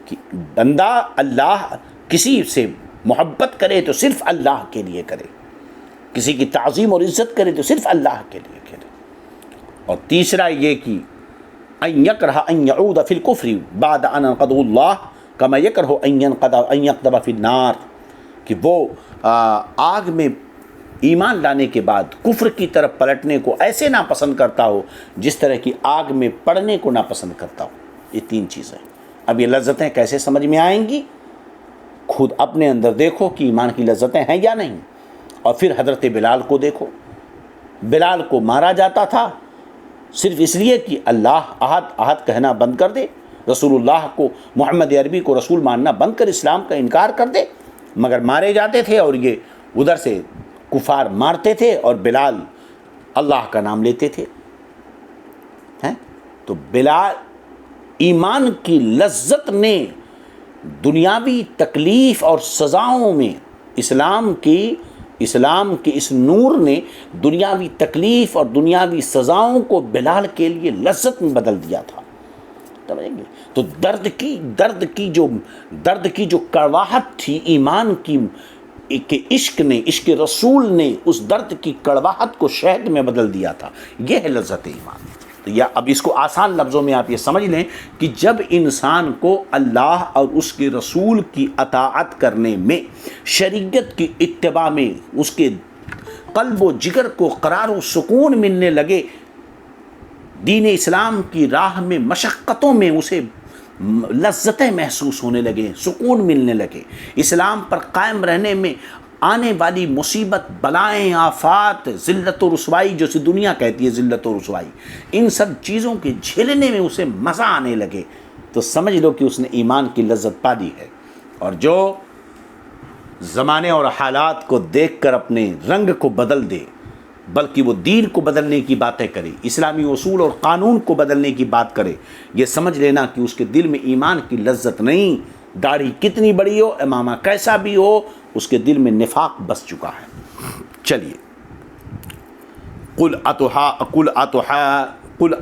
کہ بندہ اللہ کسی سے محبت کرے تو صرف اللہ کے لیے کرے، کسی کی تعظیم اور عزت کرے تو صرف اللہ کے لیے کرے۔ اور تیسرا یہ کہ ان یکرہ ان یعود فی الکفر بعد ان انقذہ اللہ کما یکرہ ان یقذف فی النار، کہ وہ آگ میں ایمان لانے کے بعد کفر کی طرف پلٹنے کو ایسے ناپسند کرتا ہو جس طرح کی آگ میں پڑنے کو ناپسند کرتا ہو۔ یہ تین چیزیں، اب یہ لذتیں کیسے سمجھ میں آئیں گی؟ خود اپنے اندر دیکھو کہ ایمان کی لذتیں ہیں یا نہیں، اور پھر حضرت بلال کو دیکھو، بلال کو مارا جاتا تھا صرف اس لیے کہ اللہ احد احد کہنا بند کر دے، رسول اللہ کو محمد عربی کو رسول ماننا بند کر اسلام کا انکار کر دے، مگر مارے جاتے تھے اور یہ ادھر سے کفار مارتے تھے اور بلال اللہ کا نام لیتے تھے۔ تو بلال ایمان کی لذت نے دنیاوی تکلیف اور سزاؤں میں اسلام کی اس نور نے دنیاوی تکلیف اور دنیاوی سزاؤں کو بلال کے لیے لذت میں بدل دیا تھا، سمجھیں گے؟ تو درد کی جو کڑواہٹ تھی ایمان کی کہ عشق رسول نے اس درد کی کڑواہٹ کو شہد میں بدل دیا تھا، یہ ہے لذت ایمان۔ تو یا اب اس کو آسان لفظوں میں آپ یہ سمجھ لیں کہ جب انسان کو اللہ اور اس کے رسول کی اطاعت کرنے میں، شریعت کی اتباع میں اس کے قلب و جگر کو قرار و سکون ملنے لگے، دین اسلام کی راہ میں مشقتوں میں اسے لذتیں محسوس ہونے لگے، سکون ملنے لگے، اسلام پر قائم رہنے میں آنے والی مصیبت، بلائیں، آفات، ذلت و رسوائی جو سی دنیا کہتی ہے ذلت و رسوائی، ان سب چیزوں کے جھیلنے میں اسے مزہ آنے لگے، تو سمجھ لو کہ اس نے ایمان کی لذت پا لی ہے۔ اور جو زمانے اور حالات کو دیکھ کر اپنے رنگ کو بدل دے بلکہ وہ دین کو بدلنے کی باتیں کرے، اسلامی اصول اور قانون کو بدلنے کی بات کرے، یہ سمجھ لینا کہ اس کے دل میں ایمان کی لذت نہیں، داڑھی کتنی بڑی ہو، امامہ کیسا بھی ہو، اس کے دل میں نفاق بس چکا ہے۔ چلیے، قل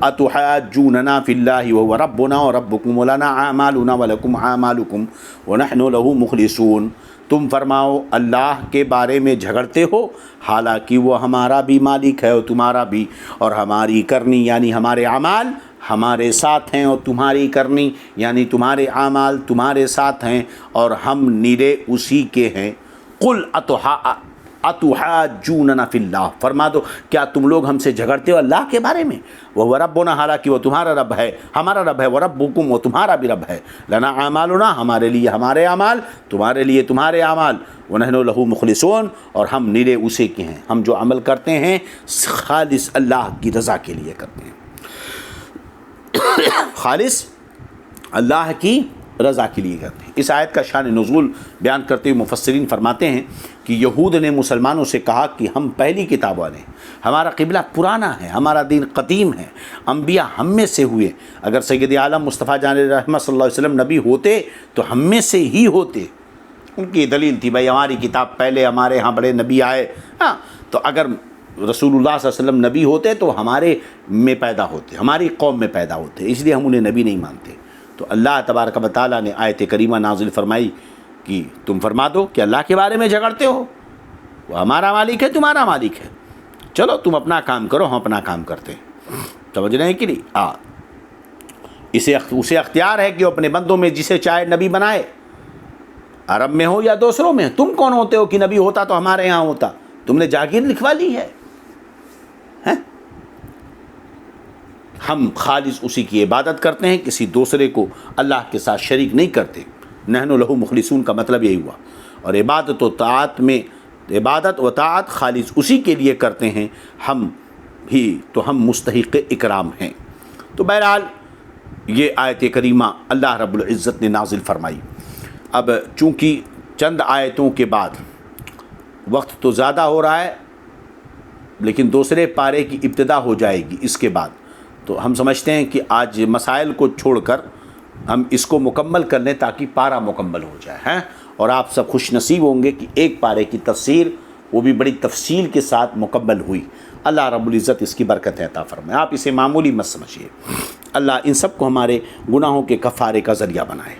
اتحاجوننا فی اللہ وهو ربنا وربکم ولنا اعمالنا ولکم اعمالکم ونحن له مخلصون، تم فرماؤ اللہ کے بارے میں جھگڑتے ہو حالانکہ وہ ہمارا بھی مالک ہے اور تمہارا بھی، اور ہماری کرنی یعنی ہمارے اعمال ہمارے ساتھ ہیں اور تمہاری کرنی یعنی تمہارے اعمال تمہارے ساتھ ہیں اور ہم نیرے اسی کے ہیں۔ قل اتحاجوننا فی اللہ، فرما دو کیا تم لوگ ہم سے جھگڑتے ہو اللہ کے بارے میں؟ وہ ربنا، حالانکہ وہ تمہارا رب ہے، ہمارا رب ہے، وہ ربکم، وہ تمہارا بھی رب ہے، لنا اعمالنا، ہمارے لیے ہمارے اعمال، تمہارے لیے تمہارے اعمال، ونحن لہ مخلصون، اور ہم نیرے اسے کے ہیں، ہم جو عمل کرتے ہیں خالص اللہ کی رضا کے لیے کرتے ہیں، خالص اللہ کی رضا کے لیے کرتے ہیں۔ اس آیت کا شان نزول بیان کرتے ہوئے مفسرین فرماتے ہیں کہ یہود نے مسلمانوں سے کہا کہ ہم پہلی کتاب والے ہیں، ہمارا قبلہ پرانا ہے، ہمارا دین قدیم ہے، انبیاء ہم میں سے ہوئے، اگر سید عالم مصطفیٰ جان رحمت صلی اللہ علیہ وسلم نبی ہوتے تو ہم میں سے ہی ہوتے۔ ان کی دلیل تھی بھائی ہماری کتاب پہلے، ہمارے ہاں بڑے نبی آئے، ہاں تو اگر رسول اللہ صلی اللہ علیہ وسلم نبی ہوتے تو ہمارے میں پیدا ہوتے، ہماری قوم میں پیدا ہوتے، اس لیے ہم انہیں نبی نہیں مانتے۔ تو اللہ تبارک و تعالیٰ نے آیت کریمہ نازل فرمائی کہ تم فرما دو کہ اللہ کے بارے میں جھگڑتے ہو، وہ ہمارا مالک ہے، تمہارا مالک ہے، چلو تم اپنا کام کرو، ہم اپنا کام کرتے ہیں۔ سمجھ رہے ہیں کہ نہیں؟ اسے اختیار ہے کہ وہ اپنے بندوں میں جسے چاہے نبی بنائے، عرب میں ہو یا دوسروں میں۔ تم کون ہوتے ہو کہ نبی ہوتا تو ہمارے یہاں ہوتا؟ تم نے جاگیر لکھوا لی ہے۔ ہم خالص اسی کی عبادت کرتے ہیں، کسی دوسرے کو اللہ کے ساتھ شریک نہیں کرتے۔ نحن لہ مخلصون کا مطلب یہی ہوا۔ اور عبادت و طاعت خالص اسی کے لیے کرتے ہیں، ہم مستحق اکرام ہیں۔ تو بہرحال یہ آیت کریمہ اللہ رب العزت نے نازل فرمائی۔ اب چونکہ چند آیتوں کے بعد وقت تو زیادہ ہو رہا ہے، لیکن دوسرے پارے کی ابتدا ہو جائے گی اس کے بعد، تو ہم سمجھتے ہیں کہ آج مسائل کو چھوڑ کر ہم اس کو مکمل کر لیں تاکہ پارہ مکمل ہو جائے ہیں، اور آپ سب خوش نصیب ہوں گے کہ ایک پارے کی تفسیر وہ بھی بڑی تفصیل کے ساتھ مکمل ہوئی۔ اللہ رب العزت اس کی برکت عطا فرمائے۔ آپ اسے معمولی مت سمجھیے، اللہ ان سب کو ہمارے گناہوں کے کفارے کا ذریعہ بنائے۔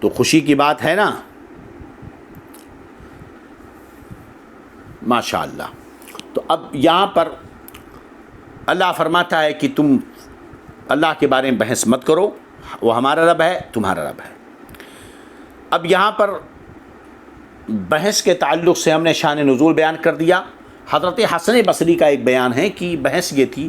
تو خوشی کی بات ہے نا، ماشاء اللہ۔ تو اب یہاں پر اللہ فرماتا ہے کہ تم اللہ کے بارے میں بحث مت کرو، وہ ہمارا رب ہے، تمہارا رب ہے۔ اب یہاں پر بحث کے تعلق سے ہم نے شان نزول بیان کر دیا۔ حضرت حسن بصری کا ایک بیان ہے کہ بحث یہ تھی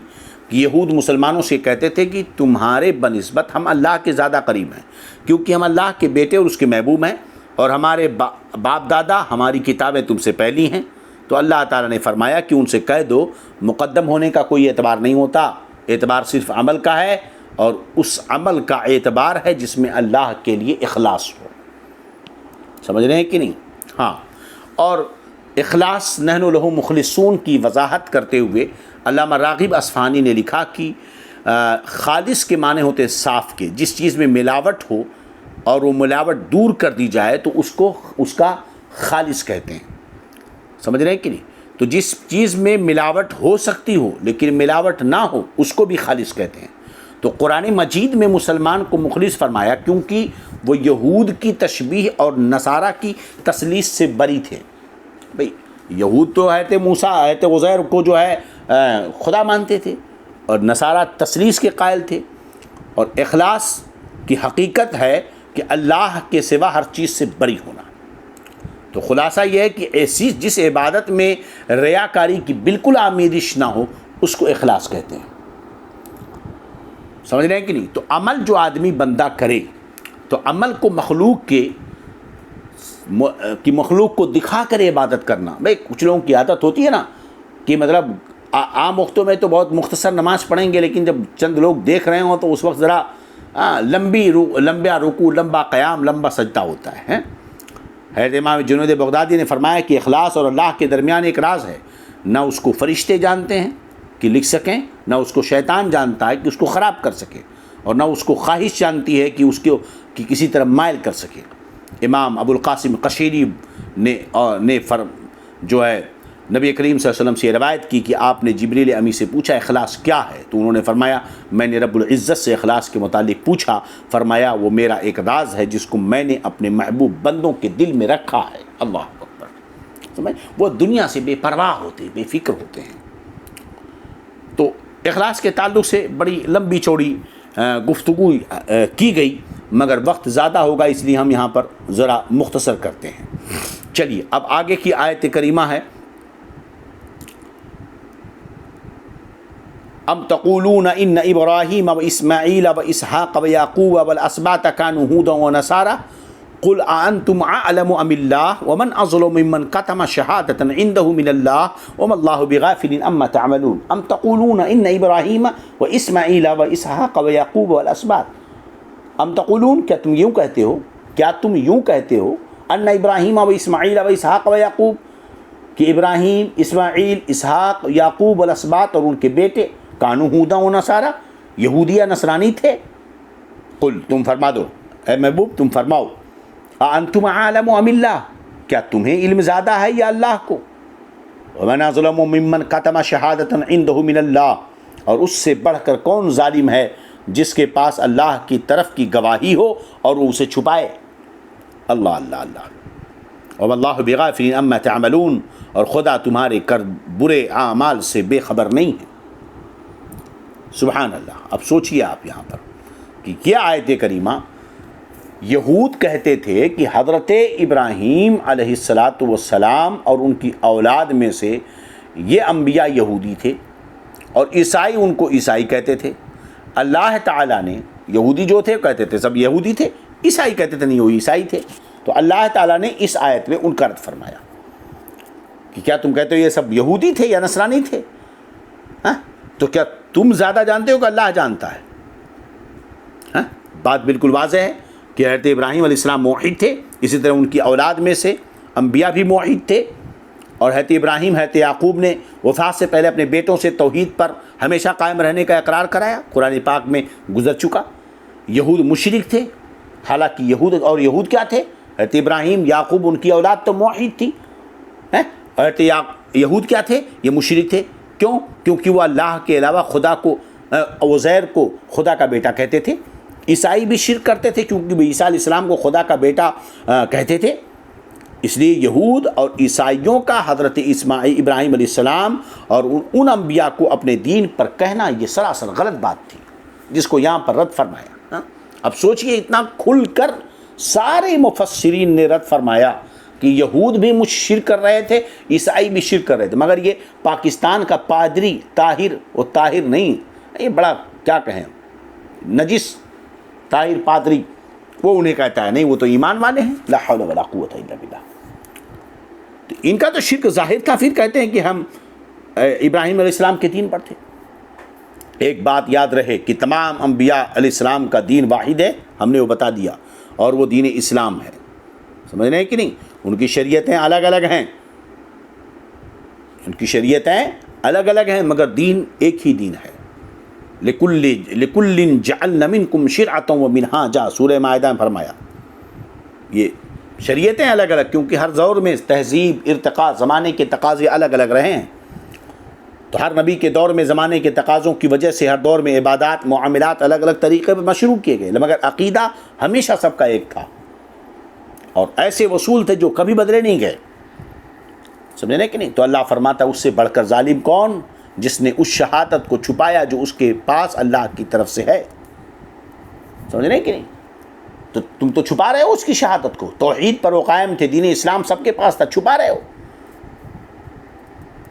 کہ یہود مسلمانوں سے کہتے تھے کہ تمہارے بنسبت ہم اللہ کے زیادہ قریب ہیں، کیونکہ ہم اللہ کے بیٹے اور اس کے محبوب ہیں، اور ہمارے باپ دادا ہماری کتابیں تم سے پہلی ہیں۔ تو اللہ تعالیٰ نے فرمایا کہ ان سے کہہ دو مقدم ہونے کا کوئی اعتبار نہیں ہوتا، اعتبار صرف عمل کا ہے، اور اس عمل کا اعتبار ہے جس میں اللہ کے لیے اخلاص ہو۔ سمجھ رہے ہیں کہ نہیں؟ ہاں۔ اور اخلاص نحن لہ مخلصون کی وضاحت کرتے ہوئے علامہ راغب اصفہانی نے لکھا کہ خالص کے معنی ہوتے صاف کے، جس چیز میں ملاوٹ ہو اور وہ ملاوٹ دور کر دی جائے تو اس کا خالص کہتے ہیں۔ سمجھ رہے ہیں کہ نہیں؟ تو جس چیز میں ملاوٹ ہو سکتی ہو لیکن ملاوٹ نہ ہو اس کو بھی خالص کہتے ہیں۔ تو قرآن مجید میں مسلمان کو مخلص فرمایا کیونکہ وہ یہود کی تشبیہ اور نصارہ کی تثلیث سے بری تھے۔ بھئی یہود تو حضرت موسیٰ حضرت عزیر کو جو ہے خدا مانتے تھے، اور نصارہ تثلیث کے قائل تھے، اور اخلاص کی حقیقت ہے کہ اللہ کے سوا ہر چیز سے بری ہونا۔ تو خلاصہ یہ ہے کہ ایسی جس عبادت میں ریاکاری کی بالکل آمیزش نہ ہو اس کو اخلاص کہتے ہیں۔ سمجھ رہے ہیں کہ نہیں؟ تو عمل جو آدمی بندہ کرے تو عمل کو مخلوق کو دکھا کر عبادت کرنا۔ بھئی کچھ لوگوں کی عادت ہوتی ہے نا کہ مطلب عام وقتوں میں تو بہت مختصر نماز پڑھیں گے، لیکن جب چند لوگ دیکھ رہے ہوں تو اس وقت ذرا لمبا رکوع، لمبا قیام، لمبا سجدہ ہوتا ہے۔ حضرت امام جنید بغدادی نے فرمایا کہ اخلاص اور اللہ کے درمیان ایک راز ہے، نہ اس کو فرشتے جانتے ہیں کہ لکھ سکیں، نہ اس کو شیطان جانتا ہے کہ اس کو خراب کر سکے، اور نہ اس کو خواہش جانتی ہے کہ اس کو کسی طرح مائل کر سکے۔ امام ابو القاسم قشیری نے جو ہے نبی کریم صلی اللہ علیہ وسلم سے روایت کی کہ آپ نے جبریل امی سے پوچھا اخلاص کیا ہے، تو انہوں نے فرمایا میں نے رب العزت سے اخلاص کے متعلق پوچھا، فرمایا وہ میرا ایک راز ہے جس کو میں نے اپنے محبوب بندوں کے دل میں رکھا ہے۔ اللہ اکبر۔ سمجھ؟ وہ دنیا سے بے پرواہ ہوتے، بے فکر ہوتے ہیں۔ تو اخلاص کے تعلق سے بڑی لمبی چوڑی گفتگو کی گئی، مگر وقت زیادہ ہوگا اس لیے ہم یہاں پر ذرا مختصر کرتے ہیں۔ چلیے اب آگے کی آیت کریمہ ہے، ام تقولون ان ابراہیم و اسماعیل و اسحاق و یعقوب والاسباط كانوا هودا ونصارى قل أأنتم أعلم أم الله ومن أظلم ممن كتم شهادة عنده من الله وما الله بغافل عما تعملون ام تقولون ان ابراہیم و اسماعیل و اسحاق و یعقوب والاسباط۔ ام تقولون کیا تم یوں کہتے ہو ان ابراہیم و اسماعیل و اسحاق و یعقوب کہ ابراہیم، اسماعیل، اسحاق، یعقوب والاسباط اور ان کے بیٹے کانوا ہودا و نصارا یہودی یا نصرانی تھے۔ قل تم فرما دو، اے محبوب تم فرماؤ، انتم عالم ام اللہ کیا تمہیں علم زیادہ ہے یا اللہ کو؟ ومن اظلم ممن کتم شہادۃ عنده من اللہ، اور اس سے بڑھ کر کون ظالم ہے جس کے پاس اللہ کی طرف کی گواہی ہو اور وہ اسے چھپائے۔ اللہ اللہ اللہ۔ وما اللہ بغافل عما تعملون، اور خدا تمہارے برے اعمال سے بے خبر نہیں ہے۔ سبحان اللہ۔ اب سوچئے آپ یہاں پر کہ کیا آیت کریمہ یہود کہتے تھے کہ حضرت ابراہیم علیہ الصلاۃ والسلام اور ان کی اولاد میں سے یہ انبیاء یہودی تھے اور عیسائی ان کو عیسائی کہتے تھے. اللہ تعالیٰ نے یہودی جو تھے کہتے تھے سب یہودی تھے, عیسائی کہتے تھے نہیں وہ عیسائی تھے. تو اللہ تعالیٰ نے اس آیت میں ان کا رد فرمایا کہ کیا تم کہتے ہو یہ سب یہودی تھے یا نصرانی تھے؟ ہاں تو کیا تم زیادہ جانتے ہو کہ اللہ جانتا ہے؟ ہاں بات بالکل واضح ہے کہ حضرت ابراہیم علیہ السلام موحد تھے, اسی طرح ان کی اولاد میں سے انبیاء بھی موحد تھے. اور حضرت ابراہیم حضرت یعقوب نے وفات سے پہلے اپنے بیٹوں سے توحید پر ہمیشہ قائم رہنے کا اقرار کرایا, قرآن پاک میں گزر چکا. یہود مشرک تھے, حالانکہ یہود کیا تھے؟ حضرت ابراہیم یعقوب ان کی اولاد تو موحد تھی. حضرت یہود کیا تھے؟ یہ مشرک تھے. کیوں؟ کیونکہ وہ اللہ کے علاوہ خدا کو, عزیر کو خدا کا بیٹا کہتے تھے. عیسائی بھی شرک کرتے تھے کیونکہ وہ عیسیٰ علیہ السلام کو خدا کا بیٹا کہتے تھے. اس لیے یہود اور عیسائیوں کا حضرت ابراہیم علیہ السلام اور ان انبیاء کو اپنے دین پر کہنا یہ سراسر غلط بات تھی, جس کو یہاں پر رد فرمایا. اب سوچئے اتنا کھل کر سارے مفسرین نے رد فرمایا کہ یہود بھی شرک کر رہے تھے, عیسائی بھی شرک کر رہے تھے, مگر یہ پاکستان کا پادری طاہر, وہ طاہر نہیں, یہ بڑا کیا کہیں نجس طاہر پادری, وہ انہیں کہتا ہے نہیں وہ تو ایمان والے ہیں. لا حول ولا قوت الا باللہ. تو ان کا تو شرک ظاہر تھا, پھر کہتے ہیں کہ ہم ابراہیم علیہ السلام کے دین پر تھے. ایک بات یاد رہے کہ تمام انبیاء علیہ السلام کا دین واحد ہے, ہم نے وہ بتا دیا, اور وہ دین اسلام ہے. سمجھ رہے ہیں کہ نہیں؟ ان کی شریعتیں الگ الگ ہیں, ان کی شریعتیں الگ الگ ہیں مگر دین ایک ہی دین ہے. لِكُلٍّ جَعَلْنَا مِنْكُمْ شِرْعَةً وَمِنْهَاجًا, سورہ مائدہ میں فرمایا. یہ شریعتیں الگ الگ کیونکہ ہر دور میں تہذیب, ارتقاء, زمانے کے تقاضے الگ الگ رہے ہیں. تو ہر نبی کے دور میں زمانے کے تقاضوں کی وجہ سے ہر دور میں عبادات, معاملات الگ الگ طریقے پر مشروع کیے گئے, مگر عقیدہ ہمیشہ سب کا ایک تھا, اور ایسے اصول تھے جو کبھی بدلے نہیں گئے. سمجھنے کہ نہیں؟ تو اللہ فرماتا اس سے بڑھ کر ظالم کون؟ جس نے اس شہادت کو چھپایا جو اس کے پاس اللہ کی طرف سے ہے. سمجھ رہے ہیں کہ نہیں؟ تو تم تو چھپا رہے ہو اس کی شہادت کو. توحید پر وہ قائم تھے, دین اسلام سب کے پاس تھا, چھپا رہے ہو.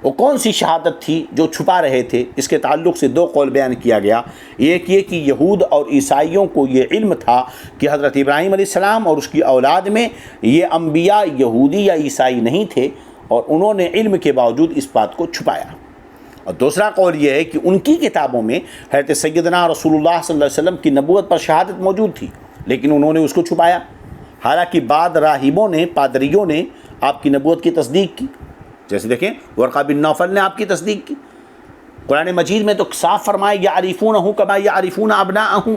وہ کون سی شہادت تھی جو چھپا رہے تھے؟ اس کے تعلق سے دو قول بیان کیا گیا. ایک یہ کہ یہود اور عیسائیوں کو یہ علم تھا کہ حضرت ابراہیم علیہ السلام اور اس کی اولاد میں یہ انبیاء یہودی یا عیسائی نہیں تھے, اور انہوں نے علم کے باوجود اس بات کو چھپایا. اور دوسرا قول یہ ہے کہ ان کی کتابوں میں حضرت سیدنا رسول اللہ صلی اللہ علیہ وسلم کی نبوت پر شہادت موجود تھی, لیکن انہوں نے اس کو چھپایا. حالانکہ بعض راہبوں نے, پادریوں نے آپ کی نبوت کی تصدیق کی. جیسے دیکھیں ورقہ بن نوفل نے آپ کی تصدیق کی. قرآن مجید میں تو صاف فرمایا یعرفونہ کما یعرفون ابناءہم,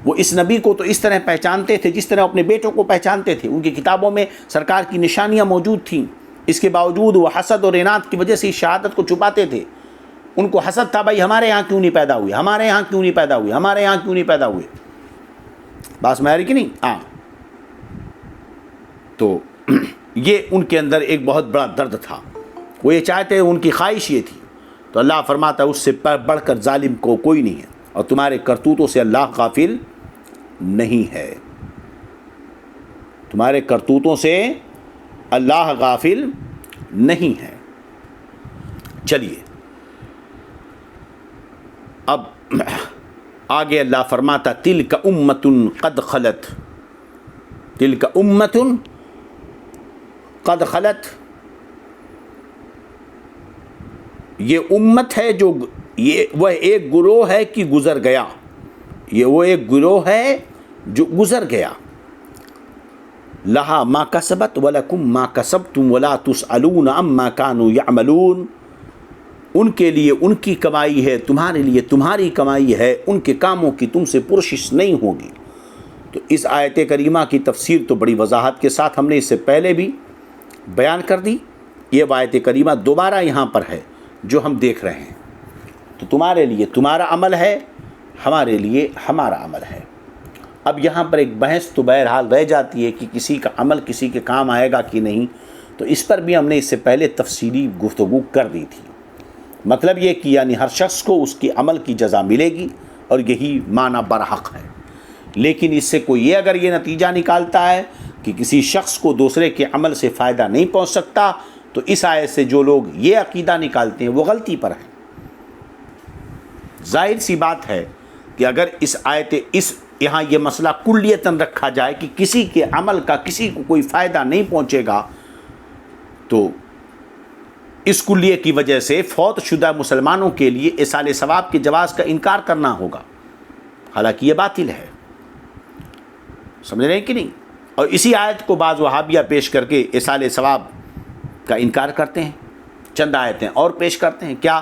وہ اس نبی کو تو اس طرح پہچانتے تھے جس طرح اپنے بیٹوں کو پہچانتے تھے. ان کی کتابوں میں سرکار کی نشانیاں موجود تھیں, اس کے باوجود وہ حسد اور اناد کی وجہ سے اس شہادت کو چھپاتے تھے. ان کو حسد تھا, بھائی ہمارے یہاں کیوں نہیں پیدا ہوئے, ہمارے یہاں کیوں نہیں پیدا ہوئے, ہمارے یہاں کیوں نہیں پیدا ہوئے. بات میں آ رہی کہ نہیں؟ ہاں. تو یہ ان کے اندر ایک بہت بڑا درد تھا, وہ یہ چاہتے, ان کی خواہش یہ تھی. تو اللہ فرماتا اس سے بڑھ کر ظالم کو کوئی نہیں ہے, اور تمہارے کرتوتوں سے اللہ غافل نہیں ہے. تمہارے کرتوتوں سے اللہ غافل نہیں ہے. چلیے اب آگے اللہ فرماتا تلک امۃ قد خلت, تلک امۃ قد خلت, یہ امت ہے جو, یہ وہ ایک گروہ ہے کہ گزر گیا, یہ وہ ایک گروہ ہے جو گزر گیا. لہا ما کسبت ولکم ما کسبتم ولا تسألون عما كانوا يعملون, ان کے لیے ان کی کمائی ہے, تمہارے لیے تمہاری کمائی ہے, ان کے کاموں کی تم سے پرسش نہیں ہوگی. تو اس آیت کریمہ کی تفسیر تو بڑی وضاحت کے ساتھ ہم نے اس سے پہلے بھی بیان کر دی. یہ آیت کریمہ دوبارہ یہاں پر ہے جو ہم دیکھ رہے ہیں. تو تمہارے لیے تمہارا عمل ہے, ہمارے لیے ہمارا عمل ہے. اب یہاں پر ایک بحث تو بہرحال رہ جاتی ہے کہ کسی کا عمل کسی کے کام آئے گا کہ نہیں. تو اس پر بھی ہم نے اس سے پہلے تفصیلی گفتگو کر دی تھی. مطلب یہ کہ یعنی ہر شخص کو اس کی عمل کی جزا ملے گی, اور یہی معنی برحق ہے. لیکن اس سے کوئی یہ اگر یہ نتیجہ نکالتا ہے کہ کسی شخص کو دوسرے کے عمل سے فائدہ نہیں پہنچ سکتا, تو اس آیت سے جو لوگ یہ عقیدہ نکالتے ہیں وہ غلطی پر ہیں۔ ظاہر سی بات ہے کہ اگر اس آیت یہاں یہ مسئلہ کلیتاً رکھا جائے کہ کسی کے عمل کا کسی کو کوئی فائدہ نہیں پہنچے گا، تو اس کلیے کی وجہ سے فوت شدہ مسلمانوں کے لیے ایصال ثواب کے جواز کا انکار کرنا ہوگا، حالانکہ یہ باطل ہے۔ سمجھ رہے ہیں کہ نہیں؟ اور اسی آیت کو بعض وہابیہ پیش کر کے ایصال ثواب کا انکار کرتے ہیں۔ چند آیتیں اور پیش کرتے ہیں۔ کیا؟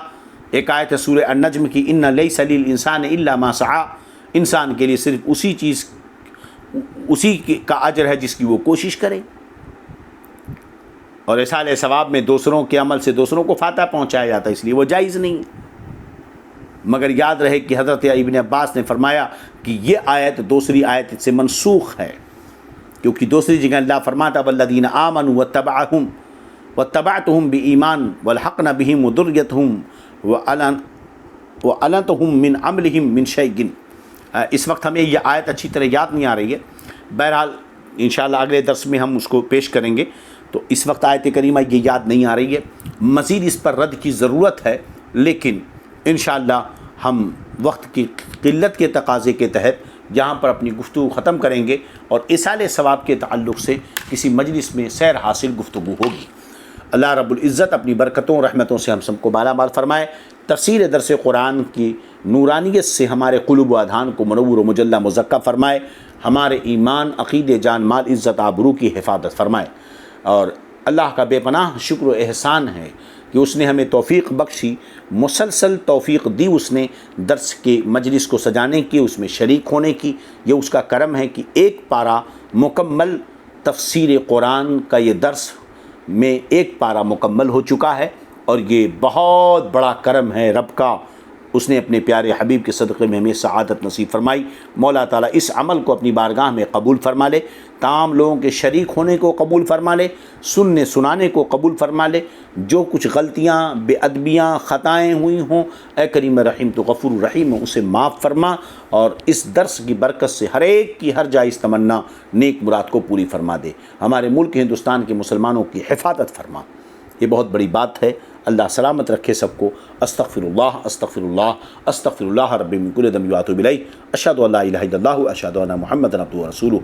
ایک آیت ہے سورہ النجم کی، ان لیس للانسان الا ما سعی، انسان کے لیے صرف اسی کا اجر ہے جس کی وہ کوشش کرے، اور ایصال ثواب میں دوسروں کے عمل سے دوسروں کو فاتح پہنچایا جاتا ہے، اس لیے وہ جائز نہیں۔ مگر یاد رہے کہ حضرت ابن عباس نے فرمایا کہ یہ آیت دوسری آیت سے منسوخ ہے، کیونکہ دوسری جگہ اللہ فرماتا والذین آمنوا واتبعتهم بإیمان والحقنا بهم ذریتهم وألنتهم من عملهم من شیء۔ اس وقت ہمیں یہ آیت اچھی طرح یاد نہیں آ رہی ہے، بہرحال انشاءاللہ اگلے درس میں ہم اس کو پیش کریں گے۔ تو اس وقت آیت کریمہ یہ یاد نہیں آ رہی ہے، مزید اس پر رد کی ضرورت ہے، لیکن انشاءاللہ ہم وقت کی قلت کے تقاضے کے تحت یہاں پر اپنی گفتگو ختم کریں گے، اور ایصال ثواب کے تعلق سے کسی مجلس میں سیر حاصل گفتگو ہوگی۔ اللہ رب العزت اپنی برکتوں و رحمتوں سے ہم سب کو مالا مال فرمائے، تفسیر درس قرآن کی نورانیت سے ہمارے قلوب و اذہان کو منور و مجلہ مزکہ فرمائے، ہمارے ایمان، عقیدے، جان مال، عزت آبرو کی حفاظت فرمائے۔ اور اللہ کا بے پناہ شکر و احسان ہے کہ اس نے ہمیں توفیق بخشی، مسلسل توفیق دی اس نے درس کے مجلس کو سجانے کی، اس میں شریک ہونے کی۔ یہ اس کا کرم ہے کہ ایک پارہ مکمل تفسیر قرآن کا یہ درس میں ایک پارہ مکمل ہو چکا ہے، اور یہ بہت بڑا کرم ہے رب کا، اس نے اپنے پیارے حبیب کے صدقے میں ہمیں سعادت نصیب فرمائی۔ مولا تعالیٰ اس عمل کو اپنی بارگاہ میں قبول فرما لے، تمام لوگوں کے شریک ہونے کو قبول فرما لے، سننے سنانے کو قبول فرما لے۔ جو کچھ غلطیاں، بے ادبیاں، خطائیں ہوئی ہوں، اے کریم رحیم تو غفور الرحیم اسے معاف فرما، اور اس درس کی برکت سے ہر ایک کی ہر جائز تمنا، نیک مراد کو پوری فرما دے۔ ہمارے ملک ہندوستان کے مسلمانوں کی حفاظت فرما، یہ بہت بڑی بات ہے۔ اللہ سلامت رکھے سب کو۔ استغفر اللہ استغفر اللہ استغفر اللہ ربی من کل ذنب واتوب الیہ۔ اشہد ان لا الہ الا اللہ اشہد ان محمدا عبدہ ورسولہ۔